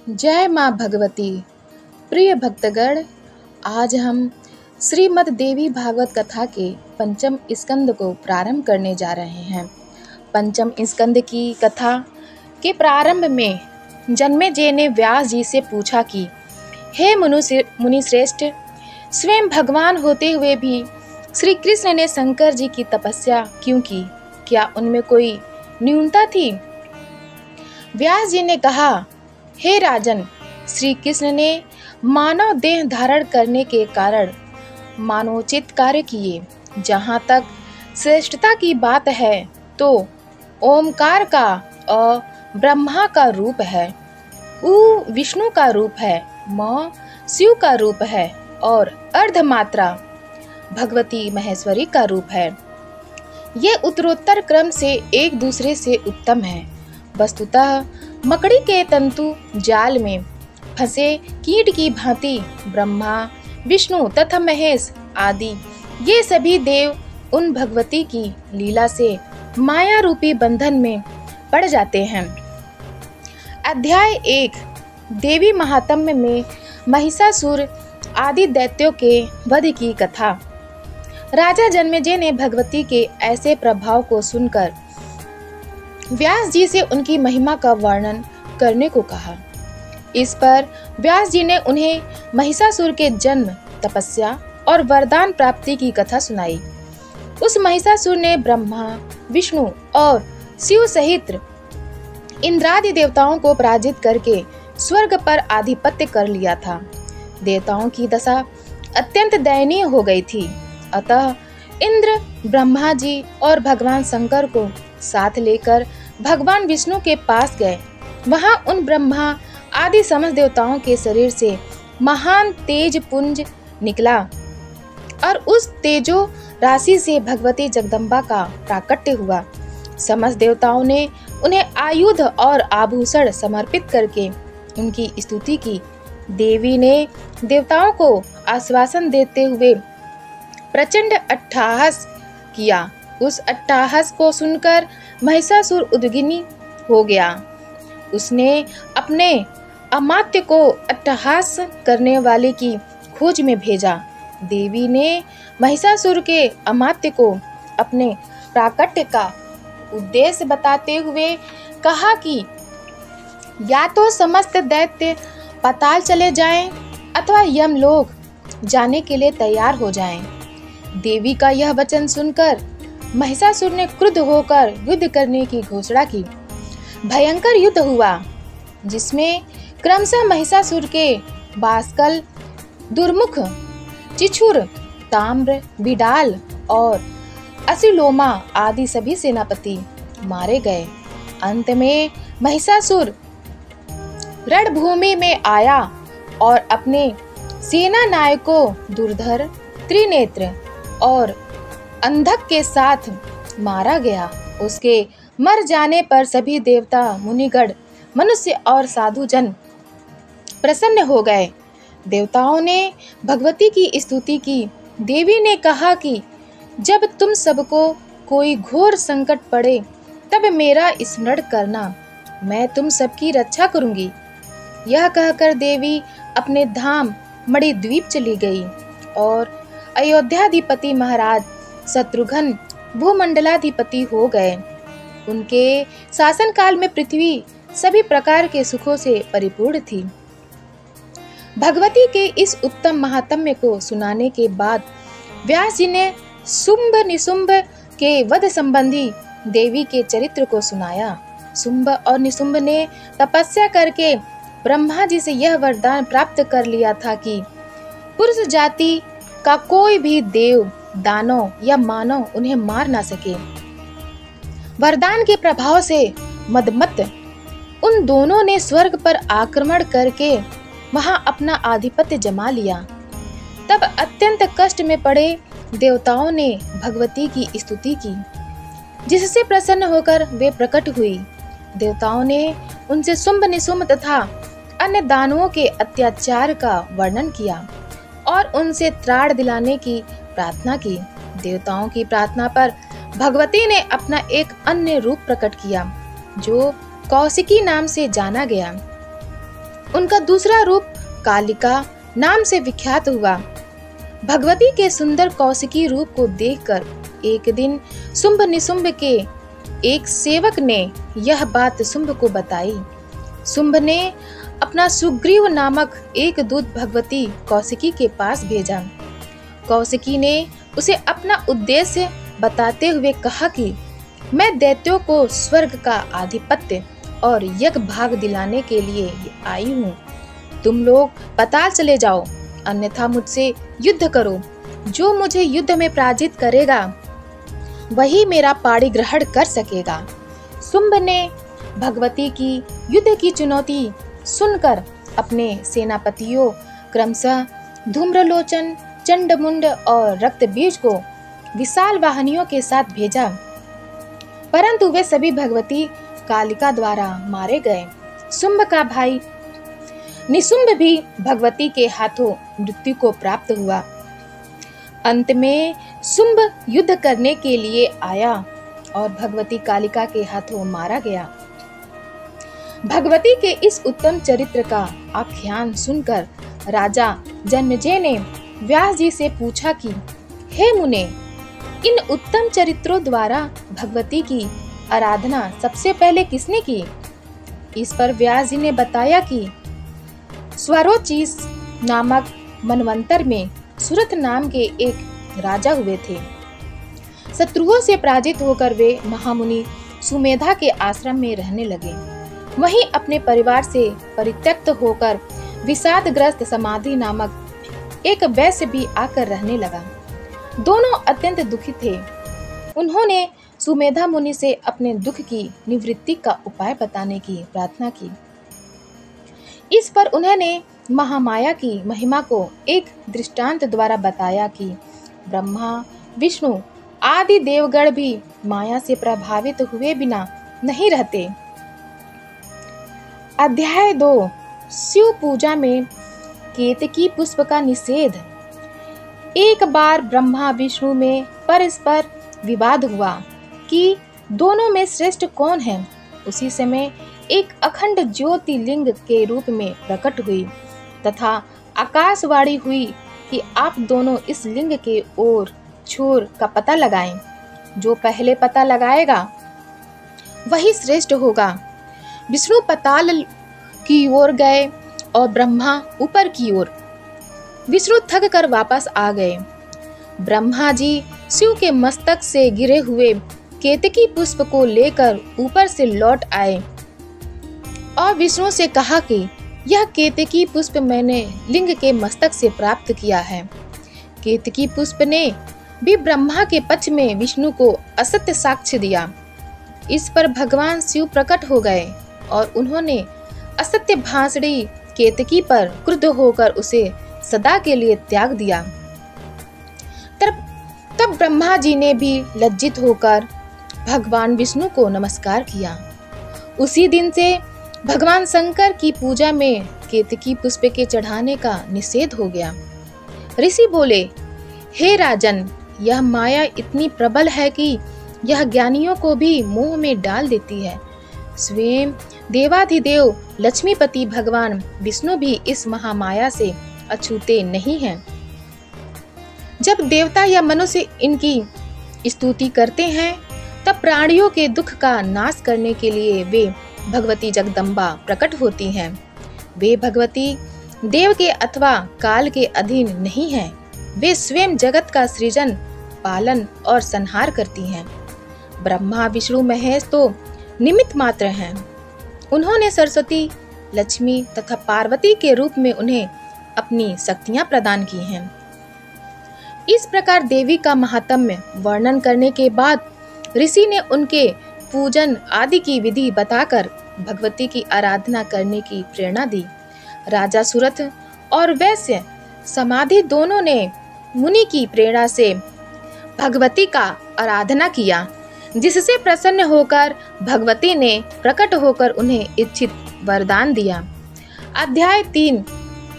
जय माँ भगवती। प्रिय भक्तगण, आज हम श्रीमद् देवी भागवत कथा के पंचम स्कंद को प्रारंभ करने जा रहे हैं। पंचम स्कंद की कथा के प्रारंभ में जन्मेजय ने व्यास जी से पूछा कि हे मुनिश्रेष्ठ, स्वयं भगवान होते हुए भी श्री कृष्ण ने शंकर जी की तपस्या क्यों की? क्या उनमें कोई न्यूनता थी? व्यास जी ने कहा, हे राजन, श्री कृष्ण ने मानव देह धारण करने के कारण मानवोचित कार्य किए। जहाँ तक श्रेष्ठता की बात है तो ओमकार का और ब्रह्मा का रूप है, उ विष्णु का रूप है, म शिव का रूप है और अर्धमात्रा भगवती महेश्वरी का रूप है। ये उत्तरोत्तर क्रम से एक दूसरे से उत्तम है। वस्तुतः मकड़ी के तंतु जाल में फंसे कीट की भांति ब्रह्मा, विष्णु तथा महेश आदि ये सभी देव उन भगवती की लीला से माया रूपी बंधन में पड़ जाते हैं। अध्याय 1 देवी महात्म्य में महिषासुर आदि दैत्यों के वध की कथा। राजा जन्मेजय ने भगवती के ऐसे प्रभाव को सुनकर व्यास जी से उनकी महिमा का वर्णन करने को कहा। इस पर व्यास जी ने उन्हें महिषासुर के जन्म, तपस्या और वरदान प्राप्ति की कथा सुनाई। उस महिषासुर ने ब्रह्मा, विष्णु और शिव सहित इंद्रादि देवताओं को पराजित करके स्वर्ग पर आधिपत्य कर लिया था। देवताओं की दशा अत्यंत दयनीय हो गई थी। अतः इंद्र ब्रह्मा जी और भगवान शंकर को साथ लेकर भगवान विष्णु के पास गए। वहां उन ब्रह्मा आदि समस्त देवताओं के शरीर से महान तेज पुंज निकला और उस तेजो राशि से भगवती जगदम्बा का प्राकट्य हुआ। समस्त देवताओं ने उन्हें आयुध और आभूषण समर्पित करके उनकी स्तुति की। देवी ने देवताओं को आश्वासन देते हुए प्रचंड अट्टहास किया। उस अट्टहास को सुनकर महिषासुर उद्विग्न हो गया। उसने अपने अमात्य को अट्टहास करने वाले की खोज में भेजा। देवी ने महिषासुर के अमात्य को अपने प्राकट्य का उद्देश्य बताते हुए कहा कि या तो समस्त दैत्य पाताल चले जाएं अथवा यमलोक जाने के लिए तैयार हो जाएं। देवी का यह वचन सुनकर महिषासुर ने क्रुद्ध होकर युद्ध करने की घोषणा की। भयंकर युद्ध हुआ, जिसमें क्रमशः महिषासुर के बाष्कल, दुर्मुख, चिछुर, ताम्र, बिडाल और असिलोमा आदि सभी सेनापति मारे गए। अंत में महिषासुर रणभूमि में आया और अपने सेना नायकों दुर्धर, त्रिनेत्र और अंधक के साथ मारा गया। उसके मर जाने पर सभी देवता, मुनिगण, मनुष्य और साधु जन प्रसन्न हो गए। देवताओं ने भगवती की स्तुति की। देवी ने कहा कि जब तुम सबको कोई घोर संकट पड़े तब मेरा स्मरण करना, मैं तुम सबकी रक्षा करूंगी। यह कहकर देवी अपने धाम मणिद्वीप चली गई और अयोध्याधिपति महाराज शत्रुघ्न भूमंडलाधिपति हो गए। उनके शासनकाल में पृथ्वी सभी प्रकार के सुखों से परिपूर्ण थी। भगवती के इस उत्तम महात्म्य को सुनाने के बाद व्यास जी ने शुंभ निशुंभ के वध संबंधी देवी के चरित्र को सुनाया। शुंभ और निशुंभ ने तपस्या करके ब्रह्मा जी से यह वरदान प्राप्त कर लिया था कि पुरुष जाति का कोई भी देव, दानव या मानव उन्हें मार ना सके। वरदान के प्रभाव से मदमत्त उन दोनों ने स्वर्ग पर आक्रमण करके वहां अपना आधिपत्य जमा लिया। तब अत्यंत कष्ट में पड़े देवताओं ने भगवती की स्तुति की, जिससे प्रसन्न होकर वे प्रकट हुई। देवताओं ने उनसे शुंभ निशुंभ तथा अन्य दानवों के अत्याचार का वर्णन किया और उनसे त्राण दिलाने की प्रार्थना की। देवताओं की प्रार्थना पर भगवती ने अपना एक अन्य रूप प्रकट किया, जो कौशिकी नाम से जाना गया। उनका दूसरा रूप कालिका नाम से विख्यात हुआ। भगवती के सुंदर कौशिकी रूप को देखकर एक दिन शुंभ निशुंभ के एक सेवक ने यह बात शुंभ को बताई। शुंभ ने अपना सुग्रीव नामक एक दूत भगवती कौशिकी के पास भेजा। कौशिकी ने उसे अपना उद्देश्य बताते हुए कहा कि मैं दैत्यों को स्वर्ग का आधिपत्य और यज्ञ भाग दिलाने के लिए आई हूँ। तुम लोग पाताल चले जाओ, अन्यथा मुझसे युद्ध करो। जो मुझे युद्ध में पराजित करेगा वही मेरा पाणी ग्रहण कर सकेगा। शुंभ ने भगवती की युद्ध की चुनौती सुनकर अपने सेनापतियों क्रमशः धूम्रलोचन, चंडमुंड और रक्तबीज को विशाल वाहिनियों के साथ भेजा, परंतु वे सभी भगवती कालिका द्वारा मारे गए। शुंभ का भाई निशुंभ भी भगवती के हाथों मृत्यु को प्राप्त हुआ। अंत में शुंभ युद्ध करने के लिए आया और भगवती कालिका के हाथों मारा गया। भगवती के इस उत्तम चरित्र का आख्यान सुनकर राजा जन्मेजय ने व्यास जी से पूछा कि हे मुने, इन उत्तम चरित्रों द्वारा भगवती की आराधना सबसे पहले किसने की? इस पर व्यास जी ने बताया कि स्वरोचिष नामक मनवंतर में सुरथ नाम के एक राजा हुए थे। शत्रुओं से पराजित होकर वे महामुनि सुमेधा के आश्रम में रहने लगे। वहीं अपने परिवार से परित्यक्त होकर विषादग्रस्त समाधि नामक एक वैश्य भी आकर रहने लगा। दोनों अत्यंत दुखी थे। उन्होंने सुमेधा मुनि से अपने दुख की निवृत्ति का उपाय बताने की प्रार्थना की। इस पर उन्होंने महामाया की महिमा को एक दृष्टांत द्वारा बताया कि ब्रह्मा, विष्णु आदि देवगण भी माया से प्रभावित हुए बिना नहीं रहते। अध्याय 2 शिव पूजा में केतकी पुष्प का निषेध। एक बार ब्रह्मा विष्णु में परस्पर विवाद हुआ कि दोनों में श्रेष्ठ कौन है। उसी समय एक अखंड ज्योति लिंग के रूप में प्रकट हुई तथा आकाशवाणी हुई कि आप दोनों इस लिंग के ओर छोर का पता लगाएं। जो पहले पता लगाएगा वही श्रेष्ठ होगा। विष्णु पाताल की ओर गए और ब्रह्मा ऊपर की ओर। विष्णु थक कर वापस आ गए। ब्रह्मा जी शिव के मस्तक से गिरे हुए केतकी पुष्प को लेकर ऊपर से लौट आए और विष्णु से कहा कि यह केतकी पुष्प मैंने लिंग के मस्तक से प्राप्त किया है। केतकी पुष्प ने भी ब्रह्मा के पक्ष में विष्णु को असत्य साक्ष्य दिया। इस पर भगवान शिव प्रकट हो गए और उन्होंने असत्य भाषणी केतकी पर क्रुद्ध होकर उसे सदा के लिए त्याग दिया। तब ब्रह्मा जी ने भी लज्जित होकर भगवान विष्णु को नमस्कार किया। उसी दिन से भगवान शंकर की पूजा में केतकी पुष्प के चढ़ाने का निषेध हो गया। ऋषि बोले, हे राजन, यह माया इतनी प्रबल है कि यह ज्ञानियों को भी मोह में डाल देती है। स्वयं देवाधिदेव लक्ष्मीपति भगवान विष्णु भी इस महामाया से अछूते नहीं हैं। जब देवता या मनुष्य इनकी स्तुति करते हैं तब प्राणियों के दुख का नाश करने के लिए वे भगवती जगदम्बा प्रकट होती हैं। वे भगवती देव के अथवा काल के अधीन नहीं हैं। वे स्वयं जगत का सृजन, पालन और संहार करती हैं। ब्रह्मा, विष्णु, महेश तो निमित्त मात्र हैं। उन्होंने सरस्वती, लक्ष्मी तथा पार्वती के रूप में उन्हें अपनी शक्तियां प्रदान की हैं। इस प्रकार देवी का महात्म्य वर्णन करने के बाद ऋषि ने उनके पूजन आदि की विधि बताकर भगवती की आराधना करने की प्रेरणा दी। राजा सुरथ और वैश्य समाधि दोनों ने मुनि की प्रेरणा से भगवती का आराधना किया, जिससे प्रसन्न होकर भगवती ने प्रकट होकर उन्हें इच्छित वरदान दिया। अध्याय 3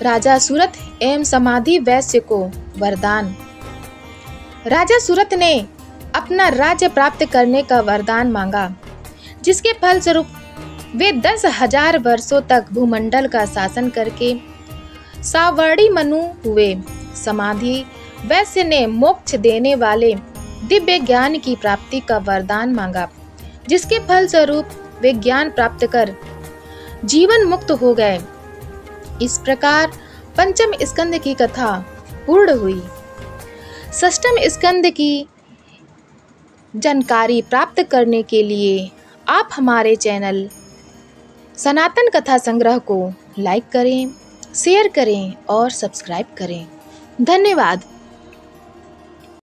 राजा सुरथ एवं समाधि वैश्य को वरदान। राजा सुरथ ने अपना राज्य प्राप्त करने का वरदान मांगा, जिसके फलस्वरूप वे 10,000 वर्षों तक भूमंडल का शासन करके सावर्णी मनु हुए। समाधि वैश्य ने मोक्ष देने वाले दिव्य ज्ञान की प्राप्ति का वरदान मांगा, जिसके फलस्वरूप वे ज्ञान प्राप्त कर जीवन मुक्त हो गए। इस प्रकार पंचम स्कंद की कथा पूर्ण हुई। षष्ठम स्कंद की जानकारी प्राप्त करने के लिए आप हमारे चैनल सनातन कथा संग्रह को लाइक करें, शेयर करें और सब्सक्राइब करें। धन्यवाद।